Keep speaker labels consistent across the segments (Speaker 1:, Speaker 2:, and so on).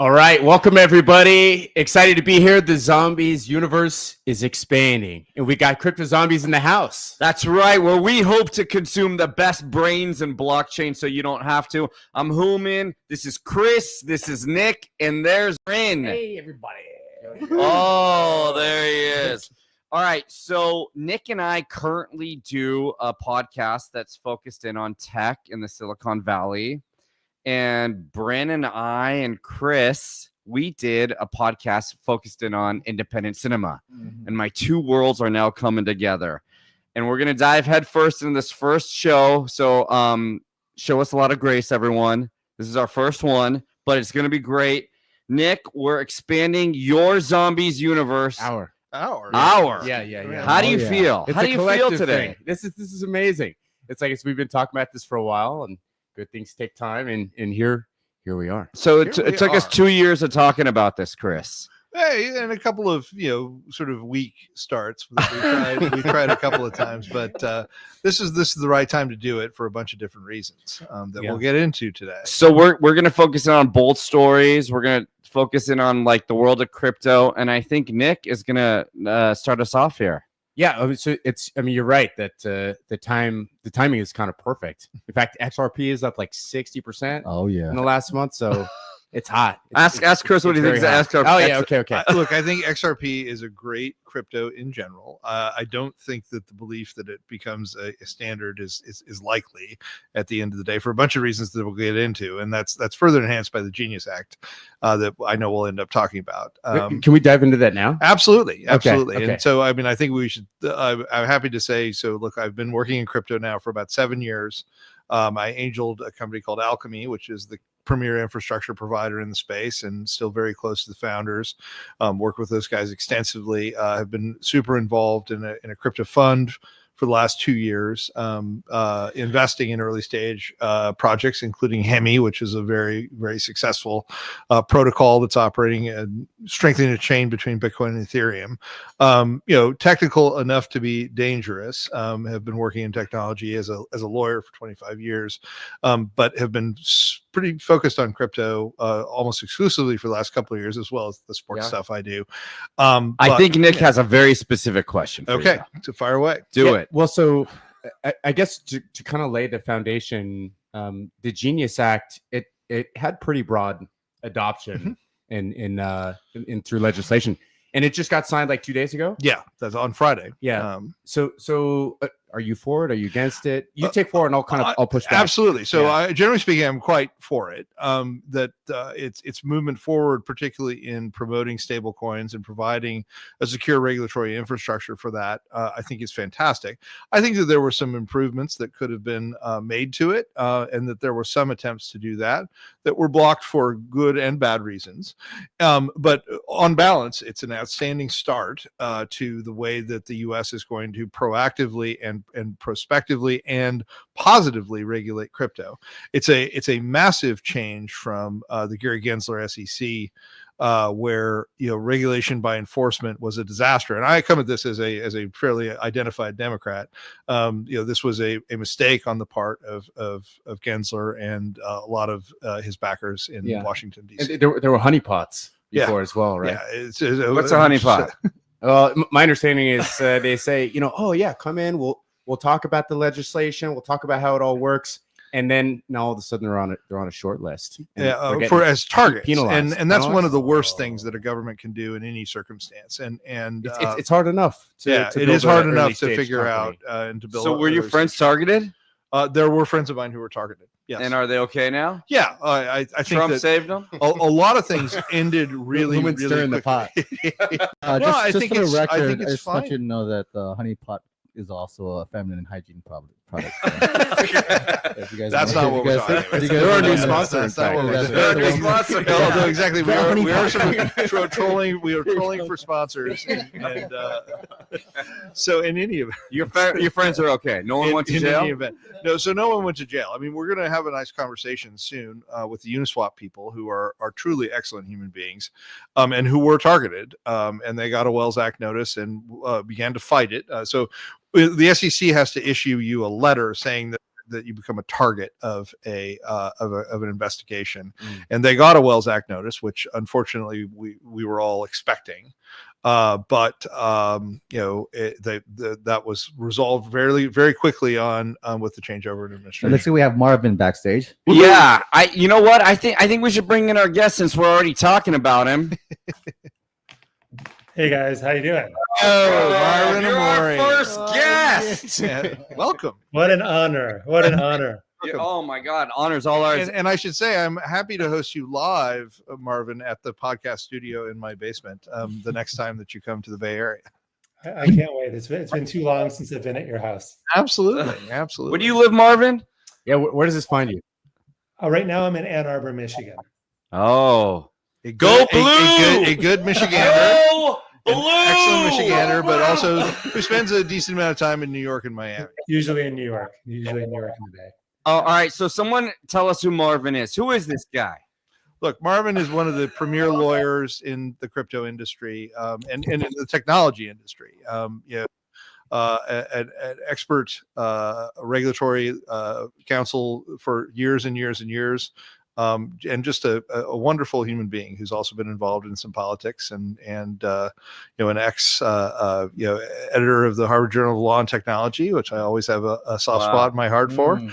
Speaker 1: All right, welcome everybody. Excited to be here. The zombies universe is expanding, and we got crypto zombies in the house.
Speaker 2: That's right, where we hope to consume the best brains in blockchain so you don't have to. I'm Human, this is Chris, this is Nick, and there's Rin.
Speaker 1: Hey, everybody.
Speaker 2: Oh, there he is. All right, so Nick and I currently do a podcast that's focused in on tech in the Silicon Valley. And Brandon, I, and Chris, we did a podcast focused in on independent cinema. Mm-hmm. And my two worlds are now coming together. And we're going to dive headfirst into this first show. So show us a lot of grace, everyone. This is our first one, but it's going to be great. Nick, we're expanding your zombies universe.
Speaker 1: Our.
Speaker 2: Yeah. How do you feel?
Speaker 1: It's
Speaker 2: How do you feel today?
Speaker 1: Thing. This is amazing. It's like we've been talking about this for a while, and good things take time, and here we are.
Speaker 2: So it took us 2 years of talking about this, Chris.
Speaker 3: Hey, and a couple of sort of weak starts. We tried a couple of times, but this is the right time to do it for a bunch of different reasons that we'll get into today.
Speaker 2: So we're gonna focus in on bold stories. We're gonna focus in on like the world of crypto, and I think Nick is gonna start us off here.
Speaker 1: Yeah, so you're right that the timing is kind of perfect. In fact, XRP is up like 60%.
Speaker 4: Oh yeah,
Speaker 1: in the last month, so it's hot.
Speaker 2: Ask Chris what he thinks of XRP.
Speaker 1: Oh yeah, okay.
Speaker 3: Look, I think XRP is a great crypto in general. I don't think that the belief that it becomes a standard is likely at the end of the day for a bunch of reasons that we'll get into, and that's further enhanced by the Genius Act that I know we'll end up talking about.
Speaker 1: Can we dive into that now?
Speaker 3: Absolutely.
Speaker 1: Okay.
Speaker 3: And so, I think we should. I'm happy to say. So, look, I've been working in crypto now for about 7 years. I angeled a company called Alchemy, which is the premier infrastructure provider in the space, and still very close to the founders. Work with those guys extensively. Have been super involved in a crypto fund for the last 2 years, investing in early stage projects, including Hemi, which is a very, very successful protocol that's operating and strengthening a chain between Bitcoin and Ethereum. Technical enough to be dangerous. Have been working in technology as a lawyer for 25 years, but have been pretty focused on crypto almost exclusively for the last couple of years, as well as the sports stuff I do.
Speaker 2: I think Nick has a very specific question for you.
Speaker 3: So fire away.
Speaker 2: Do it.
Speaker 1: Well, so I guess to kind of lay the foundation, the Genius Act, it had pretty broad adoption in through legislation, and it just got signed like 2 days ago.
Speaker 3: Yeah, that's on Friday.
Speaker 1: Yeah. So are you for it? Are you against it? You take for it, and I'll push back.
Speaker 3: Absolutely. So, generally speaking, I'm quite for it. It's movement forward, particularly in promoting stable coins and providing a secure regulatory infrastructure for that. I think is fantastic. I think that there were some improvements that could have been made to it, and that there were some attempts to do that were blocked for good and bad reasons. But on balance, it's an outstanding start to the way that the U.S. is going to proactively and prospectively and positively regulate crypto. It's a massive change from the Gary Gensler SEC, where regulation by enforcement was a disaster. And I come at this as a fairly identified Democrat. This was a mistake on the part of Gensler and a lot of his backers in Washington D.C.
Speaker 1: And there were honeypots before as well, right?
Speaker 3: Yeah.
Speaker 2: What's a honeypot?
Speaker 1: Well, my understanding is they say, oh yeah, come in. We'll talk about the legislation. We'll talk about how it all works. And then now all of a sudden they're on a short list.
Speaker 3: For as targets,
Speaker 1: penalized.
Speaker 3: And that's one of the worst things that a government can do in any circumstance. And
Speaker 1: it's hard enough.
Speaker 3: It is hard enough to figure out and to build.
Speaker 2: So were your friends targeted?
Speaker 3: There were friends of mine who were targeted. Yes.
Speaker 2: And are they okay now?
Speaker 3: Yeah, I think
Speaker 2: Trump saved them.
Speaker 3: A lot of things ended really
Speaker 4: stirring the pot.
Speaker 3: I think
Speaker 4: for the
Speaker 3: it's
Speaker 4: record,
Speaker 3: I
Speaker 4: just
Speaker 3: it's
Speaker 4: want
Speaker 3: fine.
Speaker 4: you to know that the honeypot is also a feminine hygiene product.
Speaker 3: That's not what we're talking about.
Speaker 1: There are new sponsors.
Speaker 3: Although exactly, we are trolling. We are trolling for sponsors, and so in any event,
Speaker 2: your friends are okay. No one went to jail.
Speaker 3: No, so no one went to jail. I mean, we're going to have a nice conversation soon with the Uniswap people, who are truly excellent human beings, and who were targeted, and they got a Wells Act notice and began to fight it. So the SEC has to issue you a letter saying that that you become a target of an investigation. And they got a Wells Act notice, which unfortunately we were all expecting. But that was resolved very, very quickly on with the changeover in administration.
Speaker 4: Let's see, we have Marvin backstage.
Speaker 2: Yeah, you know what? I think we should bring in our guest since we're already talking about him.
Speaker 5: Hey guys, how you doing?
Speaker 3: Oh, Marvin
Speaker 2: you're
Speaker 3: Ammori.
Speaker 2: our first guest.
Speaker 3: Yeah. Welcome.
Speaker 5: What an honor! What an honor!
Speaker 2: Oh my God, honors all ours.
Speaker 3: And I should say, I'm happy to host you live, Marvin, at the podcast studio in my basement the next time that you come to the Bay Area.
Speaker 5: I can't wait. It's been too long since I've been at your house.
Speaker 3: Absolutely, absolutely.
Speaker 2: Where do you live, Marvin?
Speaker 1: Yeah, where does this find you?
Speaker 5: Right now, I'm in Ann Arbor, Michigan.
Speaker 2: Oh,
Speaker 3: A
Speaker 2: Go
Speaker 3: good, a good Michigander.
Speaker 2: Go Blue!
Speaker 3: Excellent Michigander, but also who spends a decent amount of time in New York and Miami.
Speaker 5: Usually in New York. Usually in New York in the Bay.
Speaker 2: Oh, all right. So someone tell us who Marvin is. Who is this guy?
Speaker 3: Look, Marvin is one of the premier lawyers in the crypto industry and in the technology industry. An expert regulatory counsel for years and years and years. And just a wonderful human being who's also been involved in some politics and an ex editor of the Harvard Journal of Law and Technology, which I always have a soft spot in my heart for.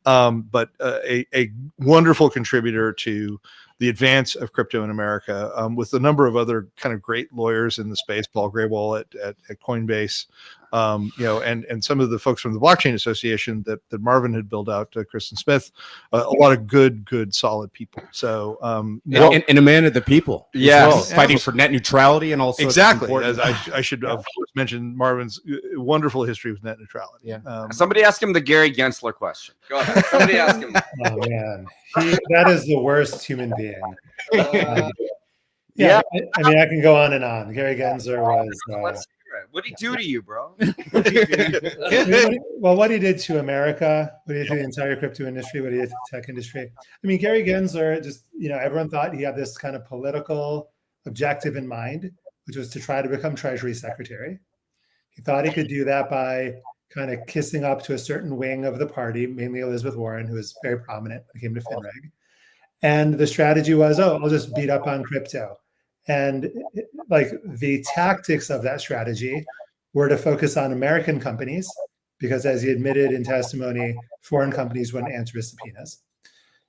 Speaker 3: But a wonderful contributor to the advance of crypto in America, with a number of other kind of great lawyers in the space, Paul Graywall at Coinbase, and some of the folks from the Blockchain Association that Marvin had built out, Kristen Smith, a lot of good, solid people. So,
Speaker 1: and a man of the people.
Speaker 2: Yes.
Speaker 1: Fighting for net neutrality and also
Speaker 3: exactly. As I should of course mention Marvin's wonderful history with net neutrality.
Speaker 1: Yeah.
Speaker 2: Somebody ask him the Gary Gensler question. Go ahead. Somebody ask him.
Speaker 5: Oh man, that is the worst human being.
Speaker 2: Yeah.
Speaker 5: I mean, I can go on and on. Gary Gensler was.
Speaker 2: Let's hear it. What'd he do to you, bro?
Speaker 5: Well, what he did to America, what he did to the entire crypto industry, what he did to the tech industry. I mean, Gary Gensler, just, everyone thought he had this kind of political objective in mind, which was to try to become Treasury Secretary. He thought he could do that by kind of kissing up to a certain wing of the party, mainly Elizabeth Warren, who was very prominent when it came to FinReg. And the strategy was, I'll just beat up on crypto. And like the tactics of that strategy were to focus on American companies, because as he admitted in testimony, foreign companies wouldn't answer his subpoenas.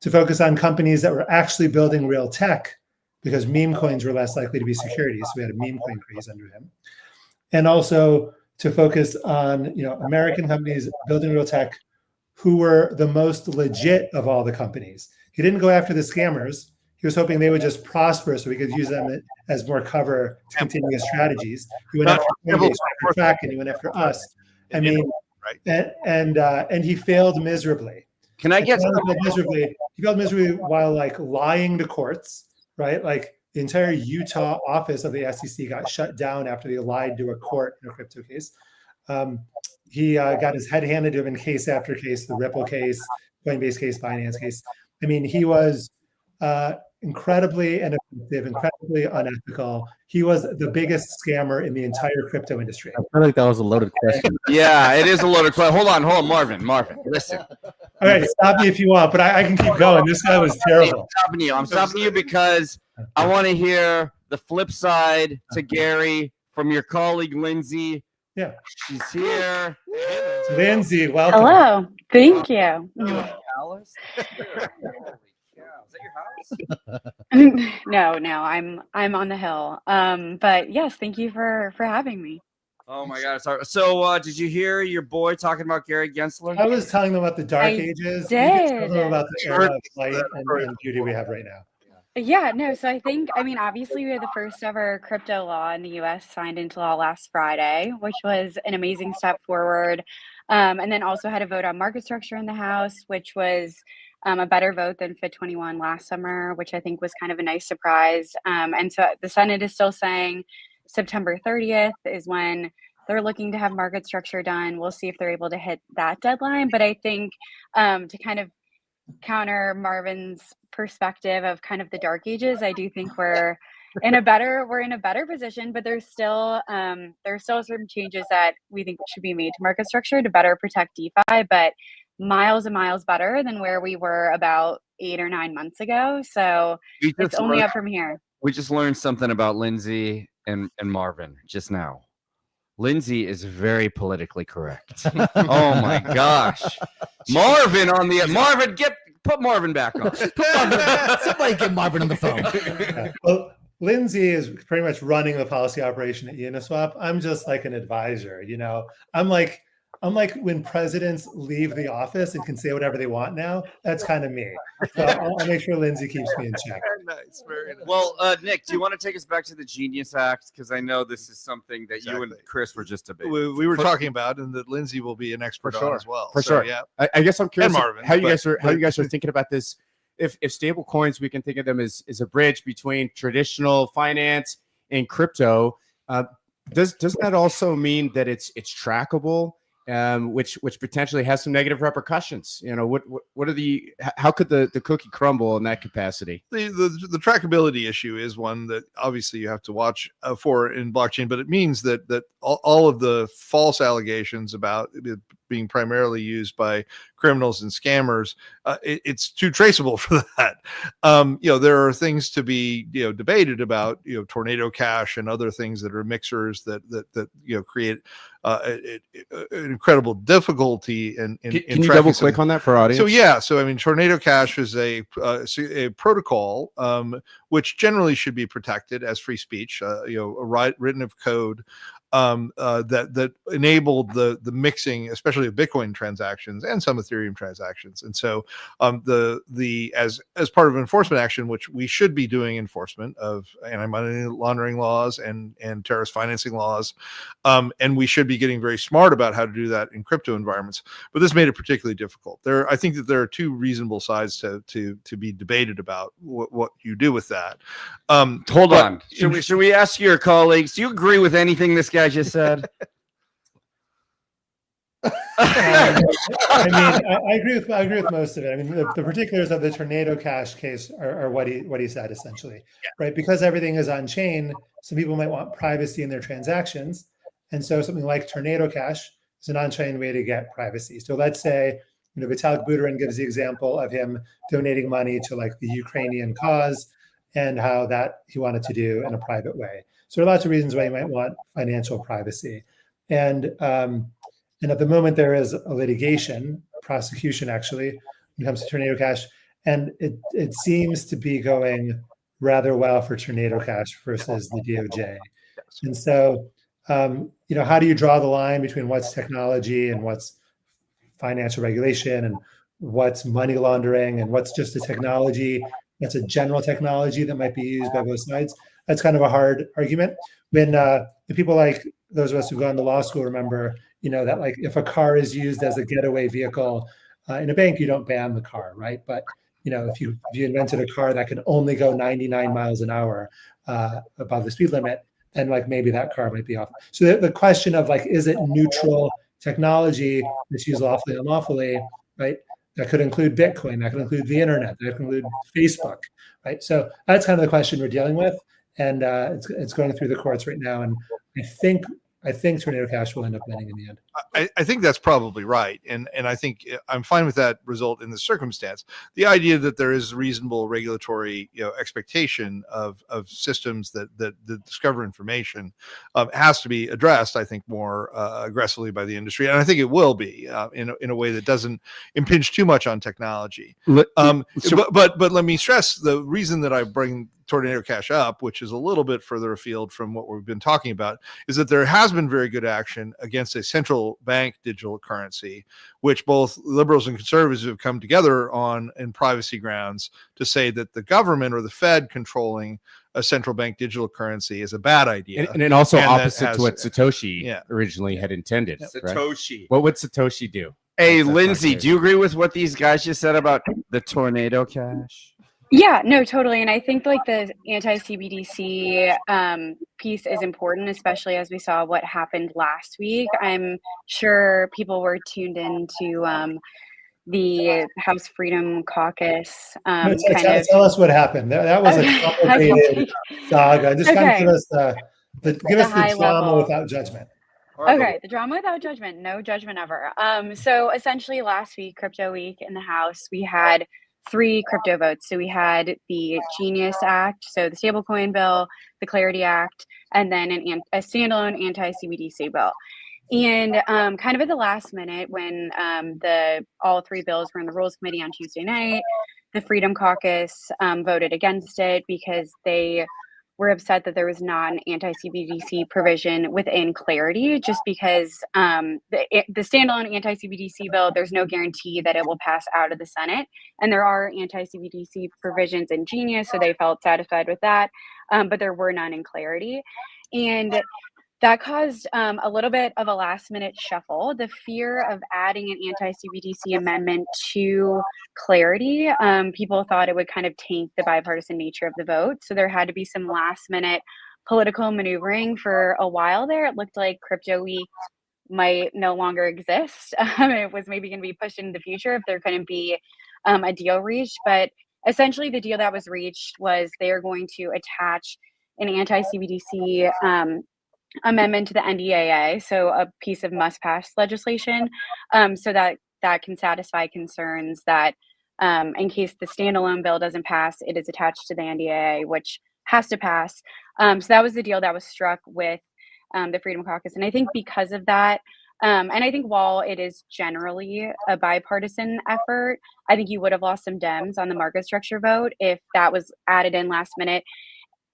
Speaker 5: To focus on companies that were actually building real tech, because meme coins were less likely to be securities. So we had a meme coin craze under him. And also to focus on American companies building real tech who were the most legit of all the companies. He didn't go after the scammers. He was hoping they would just prosper so he could use them as more cover to continue his strategies. He went after Coinbase, after Kraken, he went after us. I mean, and he failed miserably.
Speaker 2: Can I get
Speaker 5: He failed miserably while lying to courts, right? Like the entire Utah office of the SEC got shut down after they lied to a court in a crypto case. He got his head handed to him in case after case, the Ripple case, Coinbase case, Binance case. I mean, he was incredibly ineffective, incredibly unethical. He was the biggest scammer in the entire crypto industry.
Speaker 4: I feel like that was a loaded question.
Speaker 2: Yeah, it is a loaded question. Hold on, Marvin, listen.
Speaker 5: All right, stop me if you want, but I can keep going. This guy was terrible.
Speaker 2: I'm stopping you because I want to hear the flip side to Gary from your colleague, Lindsay.
Speaker 5: Yeah.
Speaker 2: She's here.
Speaker 5: Lindsay, welcome.
Speaker 6: Hello. Thank you.
Speaker 2: Alice? Is that your house?
Speaker 6: No, I'm on the hill. But yes, thank you for having me.
Speaker 2: Oh my God, sorry. So, did you hear your boy talking about Gary Gensler?
Speaker 5: I was telling them about the dark
Speaker 6: I
Speaker 5: ages.
Speaker 6: did.
Speaker 5: You can tell them about the era of light and beauty we have right now.
Speaker 6: Yeah, no, so obviously we had the first ever crypto law in the US signed into law last Friday, which was an amazing step forward. And then also had a vote on market structure in the House, which was a better vote than Fit 21 last summer, which I think was kind of a nice surprise. And so the Senate is still saying September 30th is when they're looking to have market structure done. We'll see if they're able to hit that deadline. But I think to kind of counter Marvin's perspective of kind of the dark ages, I do think we're in a better position, but there's still certain changes that we think should be made to market structure to better protect DeFi. But miles and miles better than where we were about 8 or 9 months ago. So it's only up from here.
Speaker 2: We just learned something about Lindsay and Marvin just now. Lindsay is very politically correct. Oh my gosh. Marvin put Marvin back on.
Speaker 4: Somebody get Marvin on the phone.
Speaker 5: Yeah. Well, Lindsay is pretty much running the policy operation at Uniswap. I'm just like an advisor, I'm like when presidents leave the office and can say whatever they want now. That's kind of me. So I'll make sure Lindsay keeps me in check.
Speaker 3: Nice, very nice.
Speaker 2: Well, Nick, do you want to take us back to the Genius Act? Because I know this is something that you and Chris were just debating.
Speaker 3: We were talking about, and that Lindsay will be an expert on as well.
Speaker 1: For sure.
Speaker 3: Yeah.
Speaker 1: I guess I'm curious
Speaker 3: And Marvin,
Speaker 1: how you guys are thinking about this. If stable coins, we can think of them as a bridge between traditional finance and crypto. Does that also mean that it's trackable? Which potentially has some negative repercussions. How could the cookie crumble in that capacity?
Speaker 3: The trackability issue is one that obviously you have to watch for in blockchain, but it means that all of the false allegations about it being primarily used by criminals and scammers, it's too traceable for that. There are things to be debated about, Tornado Cash and other things that are mixers that create an incredible difficulty in
Speaker 1: Can you double click on that for audience?
Speaker 3: So Tornado Cash is a protocol which generally should be protected as free speech, written of code that enabled the mixing, especially of Bitcoin transactions and some Ethereum transactions. And so as part of enforcement action, which we should be doing enforcement of anti-money laundering laws and terrorist financing laws, and we should be getting very smart about how to do that in crypto environments. But this made it particularly difficult. I think that there are two reasonable sides to be debated about what you do with that.
Speaker 2: Hold on. Should we ask your colleagues? Do you agree with anything this guy just said?
Speaker 5: I agree with most of it. The particulars of the Tornado Cash case are what he said essentially, right? Because everything is on chain, some people might want privacy in their transactions, and so something like Tornado Cash is an on-chain way to get privacy. So let's say Vitalik Buterin gives the example of him donating money to like the Ukrainian cause and how that he wanted to do in a private way. So there are lots of reasons why you might want financial privacy. And at the moment there is a litigation, prosecution actually, when it comes to Tornado Cash. And it seems to be going rather well for Tornado Cash versus the DOJ. And so, how do you draw the line between what's technology and what's financial regulation and what's money laundering and what's just a technology that's a general technology that might be used by both sides? That's kind of a hard argument. When the people like those of us who've gone to law school remember, that like if a car is used as a getaway vehicle in a bank, you don't ban the car, right? But if you invented a car that can only go 99 miles an hour above the speed limit, then like maybe that car might be off. So the question of like, is it neutral technology that's used lawfully and unlawfully, right? That could include Bitcoin, that could include the internet, that could include Facebook, right? So that's kind of the question we're dealing with, and it's going through the courts right now. And I think Tornado Cash will end up winning in the end.
Speaker 3: I think that's probably right, and I think I'm fine with that result in the circumstance. The idea that there is reasonable regulatory expectation of systems that discover information has to be addressed, I think, more aggressively by the industry, and I think it will be in a way that doesn't impinge too much on technology. But let me stress the reason that I bring Tornado Cash up, which is a little bit further afield from what we've been talking about, is that there has been very good action against a central bank digital currency, which both liberals and conservatives have come together on in privacy grounds to say that the government or the Fed controlling a central bank digital currency is a bad idea.
Speaker 1: And also opposite to what Satoshi originally had intended.
Speaker 2: Satoshi.
Speaker 1: Right? What would Satoshi do?
Speaker 2: Hey, Lindsay, do you agree with what these guys just said about the Tornado Cash?
Speaker 6: Yeah, no, totally. And I think like the anti-CBDC piece is important, especially as we saw what happened last week. I'm sure people were tuned into the House Freedom Caucus.
Speaker 5: Tell us what happened. That was a complicated saga. Just kind of give us the drama without judgment.
Speaker 6: Okay, the drama without judgment, no judgment ever. So essentially last week, crypto week in the House, we had three crypto votes. So we had the Genius Act, so the stablecoin bill, the Clarity Act, and then a standalone anti-CBDC bill. And kind of at the last minute, when all three bills were in the Rules Committee on Tuesday night, the Freedom Caucus voted against it because they were upset that there was not an anti-CBDC provision within Clarity, just because the standalone anti-CBDC bill, there's no guarantee that it will pass out of the Senate. And there are anti-CBDC provisions in Genius, so they felt satisfied with that, but there were none in Clarity. And that caused a little bit of a last minute shuffle. The fear of adding an anti-CBDC amendment to Clarity, people thought it would kind of taint the bipartisan nature of the vote. So there had to be some last minute political maneuvering for a while there. It looked like Crypto Week might no longer exist. It was maybe going to be pushed into the future if there couldn't be a deal reached. But essentially the deal that was reached was they are going to attach an anti-CBDC amendment to the NDAA, so a piece of must-pass legislation, so that can satisfy concerns that in case the standalone bill doesn't pass, it is attached to the NDAA, which has to pass. So that was the deal that was struck with the Freedom Caucus. And I think because of that, and I think while it is generally a bipartisan effort, I think you would have lost some Dems on the market structure vote if that was added in last minute.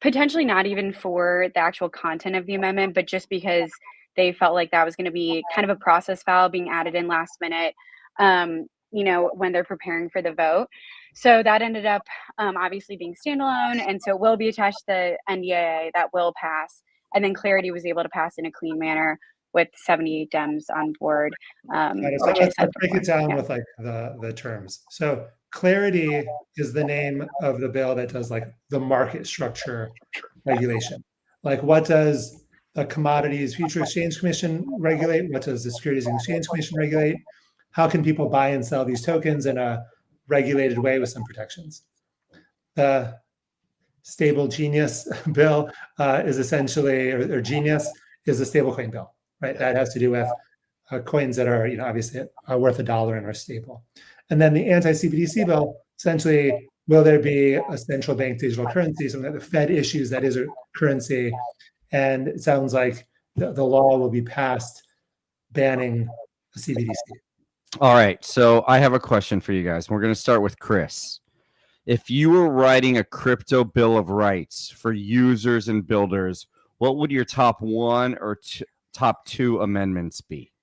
Speaker 6: Potentially not even for the actual content of the amendment, but just because they felt like that was going to be kind of a process foul being added in last minute, when they're preparing for the vote. So that ended up obviously being standalone. And so it will be attached to the NDAA that will pass. And then Clarity was able to pass in a clean manner with 78 Dems on board.
Speaker 5: Let's break it down with like the terms. So Clarity is the name of the bill that does like the market structure regulation. Like what does the Commodities Future Exchange Commission regulate? What does the Securities and Exchange Commission regulate? How can people buy and sell these tokens in a regulated way with some protections? The Stable Genius bill is essentially, or Genius is a stablecoin bill, right? That has to do with coins that are, obviously are worth $1 and are stable. And then the anti-CBDC bill, essentially, will there be a central bank digital currency, something that the Fed issues that is a currency? And it sounds like the law will be passed banning the CBDC.
Speaker 2: All right. So I have a question for you guys. We're going to start with Chris. If you were writing a crypto bill of rights for users and builders, what would your top one or top two amendments be?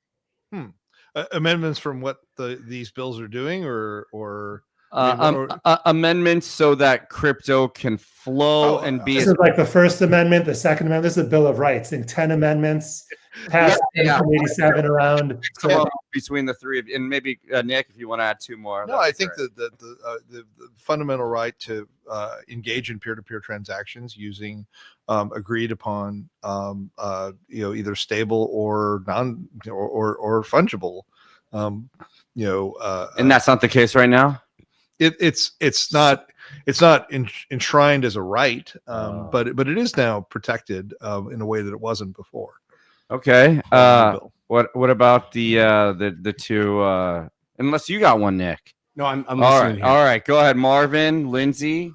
Speaker 3: Amendments from what these bills are doing, or
Speaker 2: amendments so that crypto can flow and be.
Speaker 5: This is like the First Amendment, the Second Amendment. This is a Bill of Rights. In 10 amendments passed in 1987 around.
Speaker 2: Between the three of you, and maybe Nick, if you want to add two more.
Speaker 3: No, I think that the fundamental right to engage in peer-to-peer transactions using agreed upon, either stable or non or fungible,
Speaker 2: and that's not the case right now.
Speaker 3: It's not enshrined as a right, but it is now protected in a way that it wasn't before.
Speaker 2: Okay. What about the two? Unless you got one, Nick.
Speaker 1: No, I'm
Speaker 2: all
Speaker 1: listening
Speaker 2: right.
Speaker 1: here.
Speaker 2: All right. Go ahead, Marvin, Lindsay.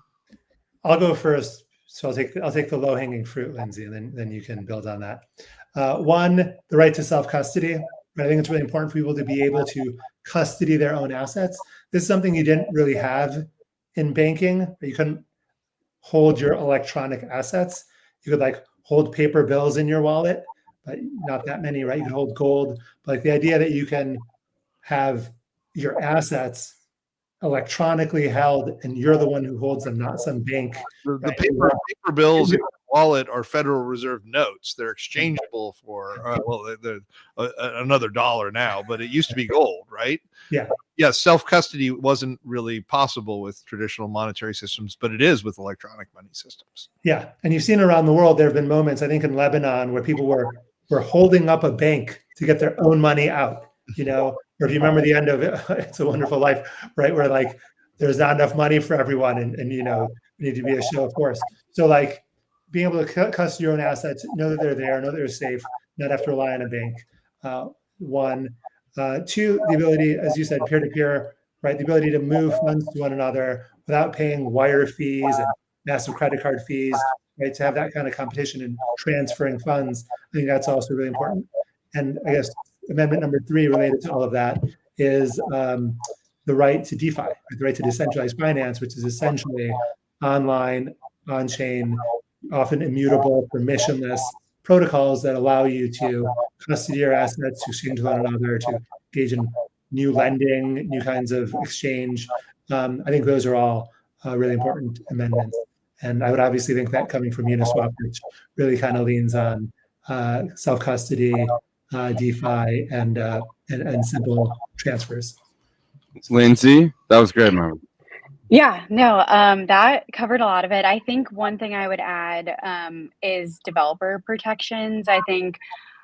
Speaker 5: I'll go first. So I'll take the low hanging fruit, Lindsay, and then you can build on that. One, the right to self custody. I think it's really important for people to be able to custody their own assets. This is something you didn't really have in banking. You couldn't hold your electronic assets. You could like hold paper bills in your wallet, but not that many, right? You can hold gold, but like the idea that you can have your assets electronically held and you're the one who holds them, not some bank.
Speaker 3: The paper bills in your wallet are Federal Reserve notes. They're exchangeable for another dollar now, but it used to be gold, right? Yeah. Self-custody wasn't really possible with traditional monetary systems, but it is with electronic money systems.
Speaker 5: Yeah, and you've seen around the world, there have been moments, I think in Lebanon, where people were holding up a bank to get their own money out, or if you remember the end of It's a Wonderful Life, right? Where like, there's not enough money for everyone and we need to be a show of force. So like being able to custody your own assets, know that they're there, know that they're safe, not have to rely on a bank. One, two, the ability, as you said, peer-to-peer, right? The ability to move funds to one another without paying wire fees and massive credit card fees, right? To have that kind of competition in transferring funds, I think that's also really important. And I guess amendment number 3 related to all of that is the right to DeFi, right? The right to decentralized finance, which is essentially online, on-chain, often immutable, permissionless protocols that allow you to custody your assets, to exchange with one another, to engage in new lending, new kinds of exchange. I think those are all really important amendments. And I would obviously think that coming from Uniswap, which really kind of leans on self-custody, DeFi, and simple transfers.
Speaker 2: Lindsay, that was great, Marvin.
Speaker 6: Yeah, no, that covered a lot of it. I think one thing I would add is developer protections. I think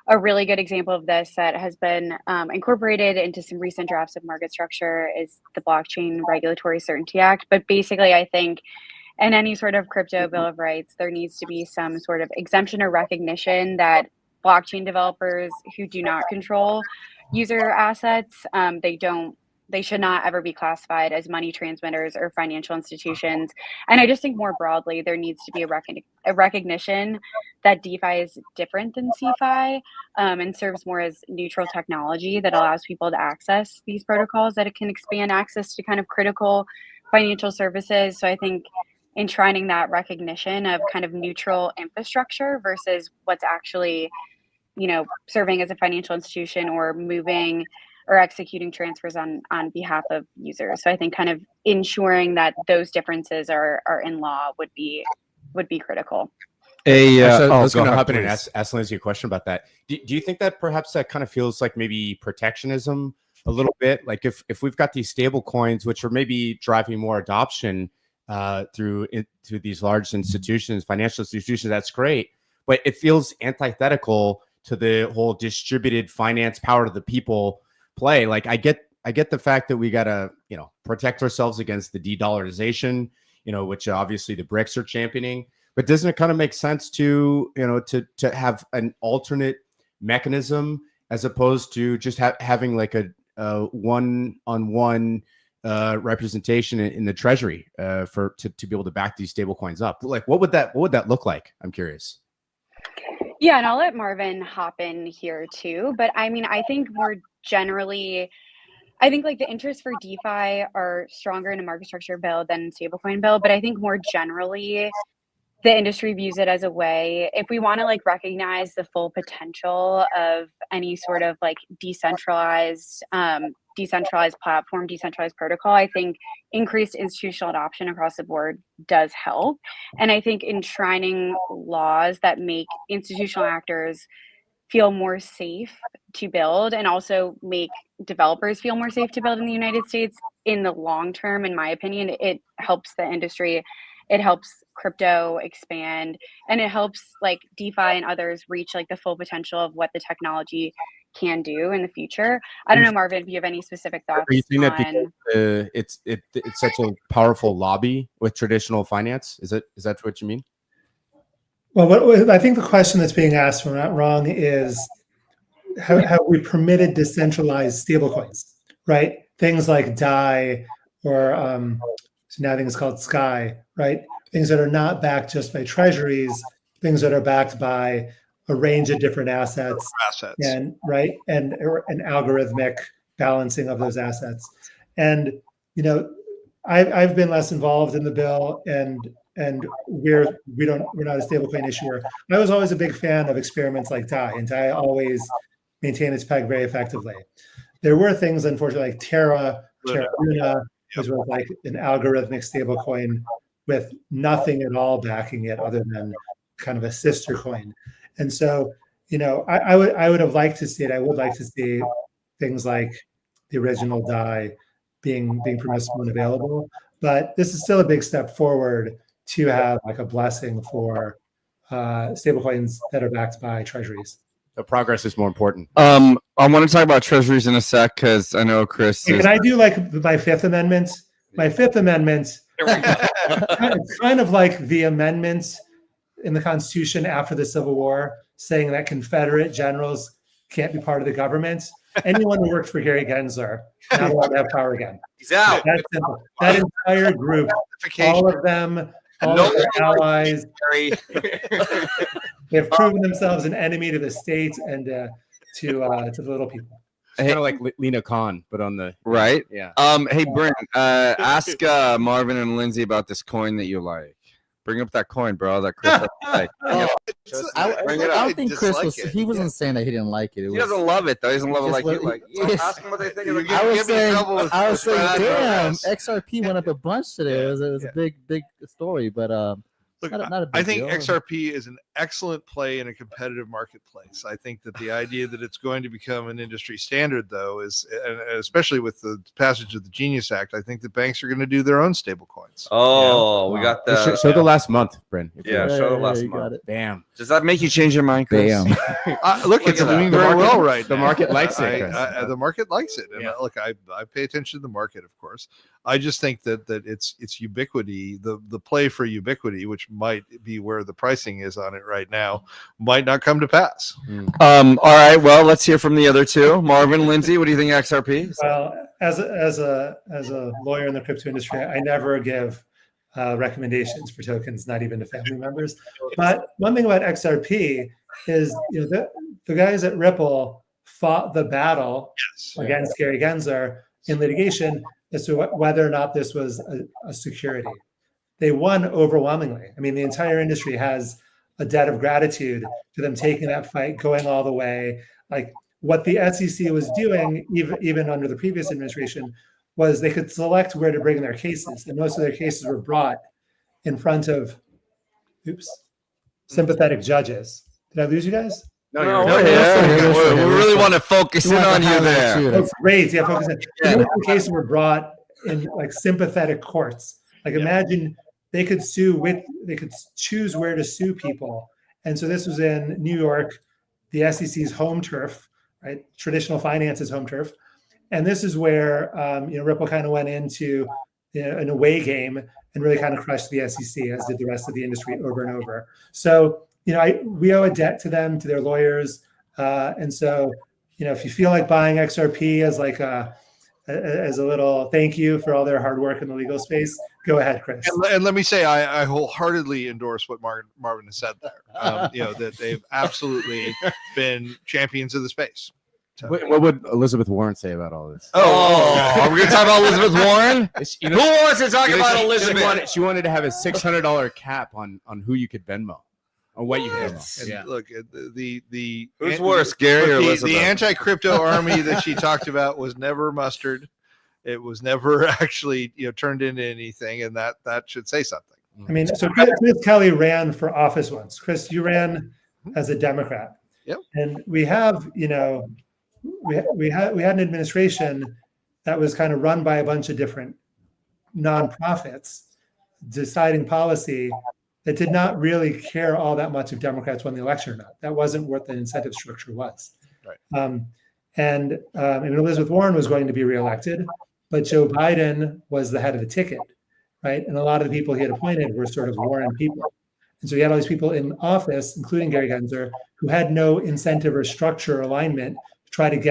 Speaker 6: a really good example of this that has been incorporated into some recent drafts of market structure is the Blockchain Regulatory Certainty Act. But basically, I think in any sort of crypto bill of rights, there needs to be some sort of exemption or recognition that blockchain developers who do not control user assets, they should not ever be classified as money transmitters or financial institutions. And I just think more broadly, there needs to be a recognition that DeFi is different than CeFi and serves more as neutral technology that allows people to access these protocols, that it can expand access to kind of critical financial services. So I think enshrining that recognition of kind of neutral infrastructure versus what's actually, serving as a financial institution or moving or executing transfers on behalf of users. So I think kind of ensuring that those differences are in law would be critical.
Speaker 1: Actually, I was
Speaker 2: go
Speaker 1: going to
Speaker 2: ahead,
Speaker 1: hop in and
Speaker 2: please.
Speaker 1: ask Lindsay a question about that. Do you think that perhaps that kind of feels like maybe protectionism a little bit? Like if we've got these stable coins, which are maybe driving more adoption through these large institutions, financial institutions, that's great. But it feels antithetical to the whole distributed finance power to the people play. Like I get the fact that we got to, protect ourselves against the de-dollarization, which obviously the BRICS are championing. But doesn't it kind of make sense to, to have an alternate mechanism as opposed to just having like a one-on-one representation in the treasury to be able to back these stable coins up? Like, what would that look like? I'm curious.
Speaker 6: Yeah, and I'll let Marvin hop in here too. But I mean, I think more generally, I think like the interests for DeFi are stronger in a market structure bill than stablecoin bill. But I think more generally, the industry views it as a way, if we want to like recognize the full potential of any sort of like decentralized platform, decentralized protocol, I think increased institutional adoption across the board does help. And I think enshrining laws that make institutional actors feel more safe to build and also make developers feel more safe to build in the United States in the long term, in my opinion, it helps the industry. It helps crypto expand, and it helps like DeFi and others reach like the full potential of what the technology can do in the future. I don't know, Marvin, if you have any specific thoughts.
Speaker 1: Are you saying that because it's such a powerful lobby with traditional finance? Is that what you mean?
Speaker 5: Well, I think the question that's being asked, if I'm not wrong, is have we permitted decentralized stablecoins, right? Things like DAI or so now I think it's called Sky, right? Things that are not backed just by treasuries, things that are backed by a range of different assets. And right, and an algorithmic balancing of those assets. And I've been less involved in the bill, and we're not a stablecoin issuer. I was always a big fan of experiments like DAI, and DAI always maintained its peg very effectively. There were things, unfortunately, like Terra Luna was like an algorithmic stablecoin with nothing at all backing it other than kind of a sister coin. And so, I would have liked to see it. I would like to see things like the original DAI being permissible and available. But this is still a big step forward to have like a blessing for stablecoins that are backed by treasuries.
Speaker 1: The progress is more important.
Speaker 2: I want to talk about treasuries in a sec because I know Chris.
Speaker 5: Can I do like my Fifth Amendment? My Fifth Amendment, it's kind of like the amendments in the Constitution after the Civil War saying that Confederate generals can't be part of the government. Anyone who worked for Gary Gensler not allowed to have power again.
Speaker 2: He's out.
Speaker 5: That's simple. That entire group, all of them, all of their allies,
Speaker 2: Gary.
Speaker 5: they have proven themselves an enemy to the state and to the little people.
Speaker 1: It's kind of like Lena Khan, but on the
Speaker 2: Right.
Speaker 1: yeah.
Speaker 2: Hey, Brent, ask Marvin and Lindsay about this coin that you like. Bring up that coin, bro. That Chris like.
Speaker 4: I
Speaker 2: Bring it up.
Speaker 4: don't think Chris was. He wasn't saying that he didn't like it.
Speaker 2: He doesn't love it though. He doesn't love it like you
Speaker 4: Just
Speaker 2: like.
Speaker 4: yes.
Speaker 2: Ask him what they think of the
Speaker 4: I was
Speaker 2: coin.
Speaker 4: saying, damn,
Speaker 3: address.
Speaker 4: XRP went up a bunch today. It was a big not
Speaker 3: Look,
Speaker 4: a big
Speaker 3: I think
Speaker 4: deal.
Speaker 3: XRP is an excellent play in a competitive marketplace. I think that the idea that it's going to become an industry standard, though, is, and especially with the passage of the Genius Act, I think that banks are going to do their own stable coins.
Speaker 2: Oh, we got the.
Speaker 1: Show the last month, Brent. if you
Speaker 2: Yeah,
Speaker 1: want.
Speaker 2: show the last
Speaker 4: you got
Speaker 2: month.
Speaker 4: it.
Speaker 1: Damn.
Speaker 2: Does that make you change your mind, Chris?
Speaker 4: Damn.
Speaker 3: Look, it's
Speaker 2: at that.
Speaker 3: doing
Speaker 1: The
Speaker 3: very
Speaker 1: market-
Speaker 3: well right
Speaker 1: the
Speaker 3: now.
Speaker 1: market likes it, Chris.
Speaker 3: The market likes it, and
Speaker 1: Yeah.
Speaker 3: look, I pay attention to the market, of course. I just think that it's ubiquity, the play for ubiquity, which might be where the pricing is on it right now, might not come to pass.
Speaker 2: All right. Well, let's hear from the other two. Marvin, Lindsay, what do you think of XRP?
Speaker 5: Well, as a lawyer in the crypto industry, I never give recommendations for tokens, not even to family members. But one thing about XRP is, the guys at Ripple fought the battle against Gary Gensler in litigation as to whether or not this was a security. They won overwhelmingly. I mean, the entire industry has a debt of gratitude to them taking that fight, going all the way. Like what the SEC was doing, even under the previous administration, was they could select where to bring their cases, and most of their cases were brought in front of, sympathetic judges. Did I lose you guys?
Speaker 1: No,
Speaker 2: No,
Speaker 1: you're
Speaker 2: we're here. We really want to focus in on you there.
Speaker 5: Oh, great. Yeah, focus on. Most of the cases were brought in like sympathetic courts. Like imagine they could they could choose where to sue people. And so this was in New York, the SEC's home turf, right? Traditional finance's home turf. And this is where Ripple kind of went into an away game and really kind of crushed the SEC, as did the rest of the industry over and over. So, we owe a debt to them, to their lawyers. And so, if you feel like buying XRP as like as a little thank you for all their hard work in the legal space, go ahead, Chris.
Speaker 3: And let me say, I wholeheartedly endorse what Marvin has said there. That they've absolutely been champions of the space. So,
Speaker 1: What would Elizabeth Warren say about all this?
Speaker 2: Oh, are we going to talk about Elizabeth Warren? Who wants to talk about Elizabeth?
Speaker 1: She wanted to have a $600 cap on who you could Venmo, or what you could Venmo.
Speaker 3: and
Speaker 1: Yeah.
Speaker 3: look, the
Speaker 2: Who's worse, Gary or Elizabeth?
Speaker 3: the anti-crypto army that she talked about was never mustered. It was never actually turned into anything, and that should say something.
Speaker 5: I mean, so Chris Kelly ran for office once. Chris, you ran as a Democrat.
Speaker 3: Yep.
Speaker 5: And we have, we had an administration that was kind of run by a bunch of different nonprofits deciding policy that did not really care all that much if Democrats won the election or not. That wasn't what the incentive structure was.
Speaker 3: Right.
Speaker 5: And Elizabeth Warren was going to be reelected, but Joe Biden was the head of the ticket, right? And a lot of the people he had appointed were sort of Warren people. And so he had all these people in office, including Gary Gensler, who had no incentive or structure or alignment to try to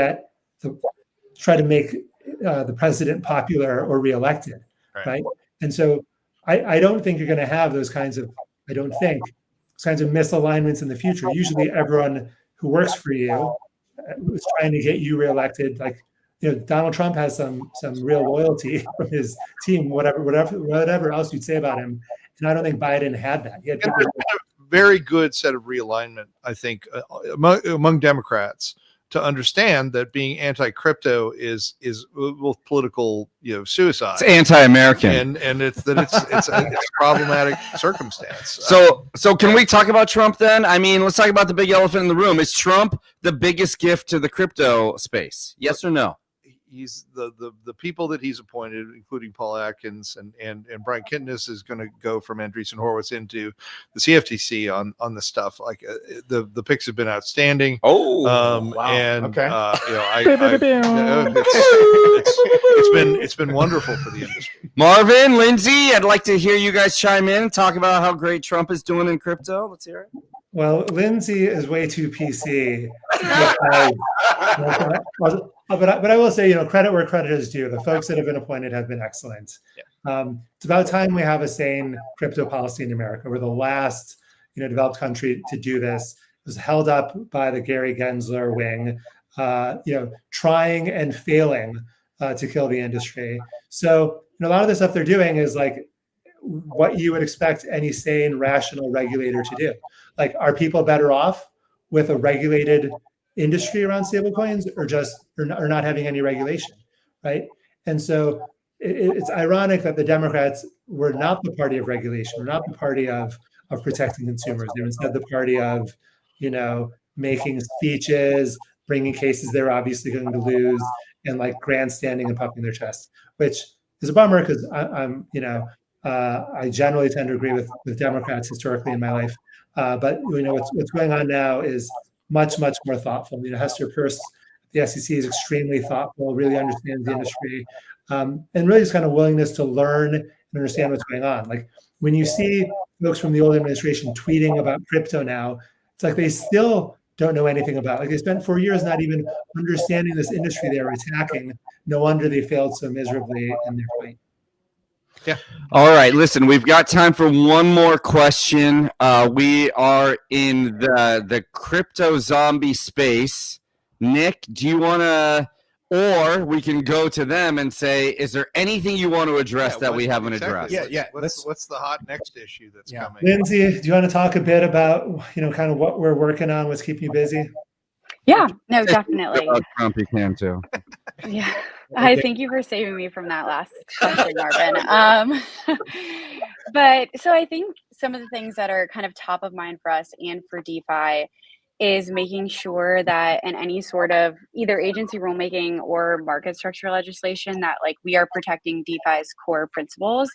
Speaker 5: make the president popular or reelected, right? And so I don't think you're going to have those kinds of misalignments in the future. Usually, everyone who works for you is trying to get you reelected. Like, Donald Trump has some real loyalty from his team, whatever else you'd say about him. And I don't think Biden had that. He had people
Speaker 3: Very good set of realignment, I think, among Democrats to understand that being anti-crypto is political, suicide.
Speaker 2: It's anti-American.
Speaker 3: and it's a problematic circumstance.
Speaker 2: So can we talk about Trump then? I mean, let's talk about the big elephant in the room. Is Trump the biggest gift to the crypto space? Yes or no?
Speaker 3: he's the people that he's appointed, including Paul Atkins and Brian Kintnis, is going to go from Andreessen Horowitz into the CFTC on this stuff. Like the picks have been outstanding.
Speaker 2: Oh,
Speaker 1: wow.
Speaker 3: And
Speaker 1: Okay.
Speaker 3: it's been wonderful for the industry.
Speaker 2: Marvin, Lindsay, I'd like to hear you guys chime in and talk about how great Trump is doing in crypto. Let's hear it.
Speaker 5: Well, Lindsay is way too PC. Because, but I will say, credit where credit is due. The folks that have been appointed have been excellent. It's about time we have a sane crypto policy in America. We're the last, developed country to do this. It was held up by the Gary Gensler wing, trying and failing to kill the industry. So a lot of the stuff they're doing is like what you would expect any sane, rational regulator to do. Like, are people better off with a regulated industry around stablecoins, or not having any regulation, right? And so it's ironic that the Democrats were not the party of regulation, were not the party of protecting consumers. They were instead the party of, making speeches, bringing cases they're obviously going to lose, and like grandstanding and puffing their chest, which is a bummer because I generally tend to agree with Democrats historically in my life. But what's going on now is much more thoughtful. Hester Peirce, the SEC, is extremely thoughtful, really understands the industry, and really just kind of willingness to learn and understand what's going on. Like when you see folks from the old administration tweeting about crypto now, it's like they still don't know anything about. Like they spent 4 years not even understanding this industry they were attacking. No wonder they failed so miserably in their fight.
Speaker 3: Yeah.
Speaker 2: All right. Listen, we've got time for one more question. We are in the crypto zombie space. Nick, do you want to, or we can go to them and say, is there anything you want to address that we haven't addressed?
Speaker 1: Yeah.
Speaker 3: What's the hot next issue that's coming?
Speaker 5: Lindsay, do you want to talk a bit about, kind of what we're working on, what's keeping you busy?
Speaker 6: Yeah, no, definitely.
Speaker 2: About Trump, you can too.
Speaker 6: Yeah. I thank you for saving me from that last question, Marvin. But so I think some of the things that are kind of top of mind for us and for DeFi is making sure that in any sort of either agency rulemaking or market structure legislation that like we are protecting DeFi's core principles.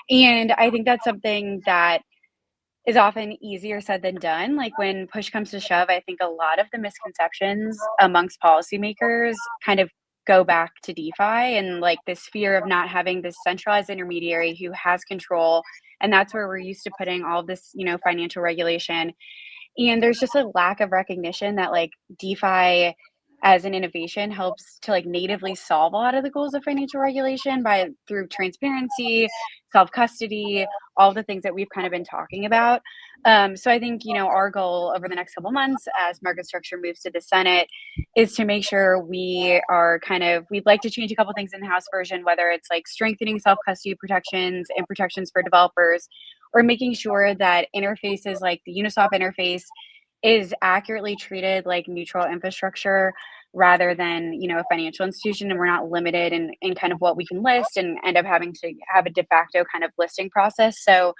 Speaker 6: And I think that's something that is often easier said than done. Like when push comes to shove, I think a lot of the misconceptions amongst policymakers kind of go back to DeFi and like this fear of not having this centralized intermediary who has control. And that's where we're used to putting all of this, financial regulation. And there's just a lack of recognition that like DeFi as an innovation helps to like natively solve a lot of the goals of financial regulation through transparency, self-custody, all the things that we've kind of been talking about. So I think, our goal over the next couple months as market structure moves to the Senate is to make sure we'd like to change a couple things in the House version, whether it's like strengthening self-custody protections and protections for developers, or making sure that interfaces like the Uniswap interface is accurately treated like neutral infrastructure rather than, a financial institution, and we're not limited in kind of what we can list and end up having to have a de facto kind of listing process. So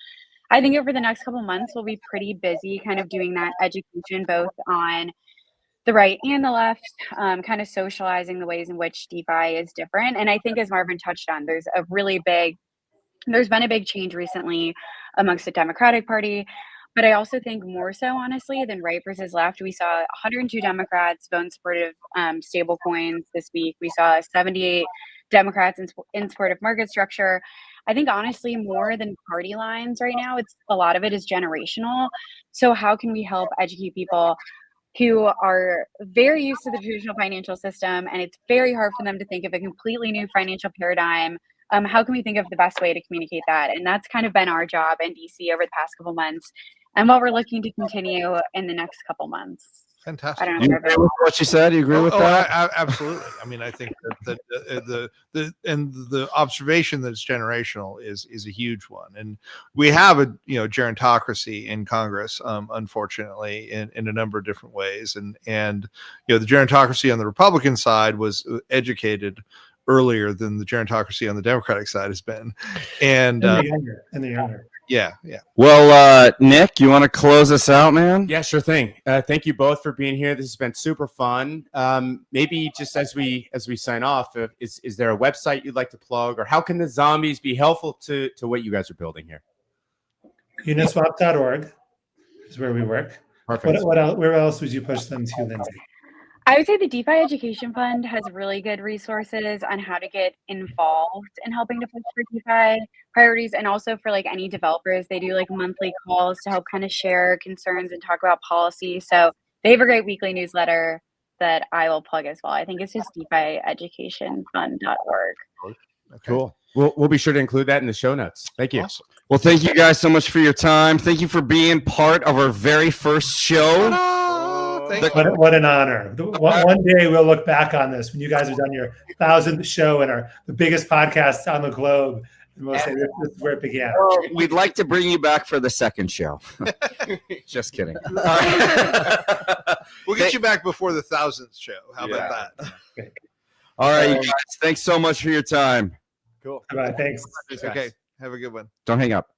Speaker 6: I think over the next couple of months, we'll be pretty busy kind of doing that education, both on the right and the left, kind of socializing the ways in which DeFi is different. And I think as Marvin touched on, there's been a big change recently amongst the Democratic Party. But I also think more so, honestly, than right versus left, we saw 102 Democrats vote in support of stable coins this week. We saw 78 Democrats in support of market structure. I think, honestly, more than party lines right now, a lot of it is generational. So how can we help educate people who are very used to the traditional financial system, and it's very hard for them to think of a completely new financial paradigm? How can we think of the best way to communicate that? And that's kind of been our job in DC over the past couple months, and what we're looking to continue in the next couple months.
Speaker 3: Fantastic.
Speaker 6: I don't
Speaker 2: You
Speaker 6: know.
Speaker 2: agree with what you said? You agree with that?
Speaker 3: Absolutely. I mean, I think that the observation that it's generational is a huge one, and we have a gerontocracy in Congress, unfortunately, in a number of different ways, and the gerontocracy on the Republican side was educated earlier than the gerontocracy on the Democratic side has been, and
Speaker 5: the younger.
Speaker 3: Yeah.
Speaker 2: Well, Nick, you want to close us out, man?
Speaker 1: Yeah, sure thing. Thank you both for being here. This has been super fun. Maybe just as we sign off, is there a website you'd like to plug, or how can the zombies be helpful to what you guys are building here?
Speaker 5: Uniswap.org is where we work.
Speaker 1: Perfect.
Speaker 5: What else, where else would you push them to, Lindsay?
Speaker 6: I would say the DeFi Education Fund has really good resources on how to get involved in helping to push for DeFi priorities, and also for like any developers, they do like monthly calls to help kind of share concerns and talk about policy. So they have a great weekly newsletter that I will plug as well. I think it's just DeFiEducationFund.org.
Speaker 3: Okay.
Speaker 1: Cool. We'll be sure to include that in the show notes. Thank you.
Speaker 3: Awesome.
Speaker 2: Well, thank you guys so much for your time. Thank you for being part of our very first show.
Speaker 5: What an honor. One day we'll look back on this when you guys have done your 1,000th show and are the biggest podcast on the globe. And we'll say this is where it began.
Speaker 2: Well, we'd like to bring you back for the second show. Just kidding. All right.
Speaker 3: We'll get you back before the 1,000th show. How about that?
Speaker 2: All right, you guys. Thanks so much for your time.
Speaker 1: Cool.
Speaker 5: Bye. Thanks.
Speaker 3: Okay. Have a good one.
Speaker 2: Don't hang up.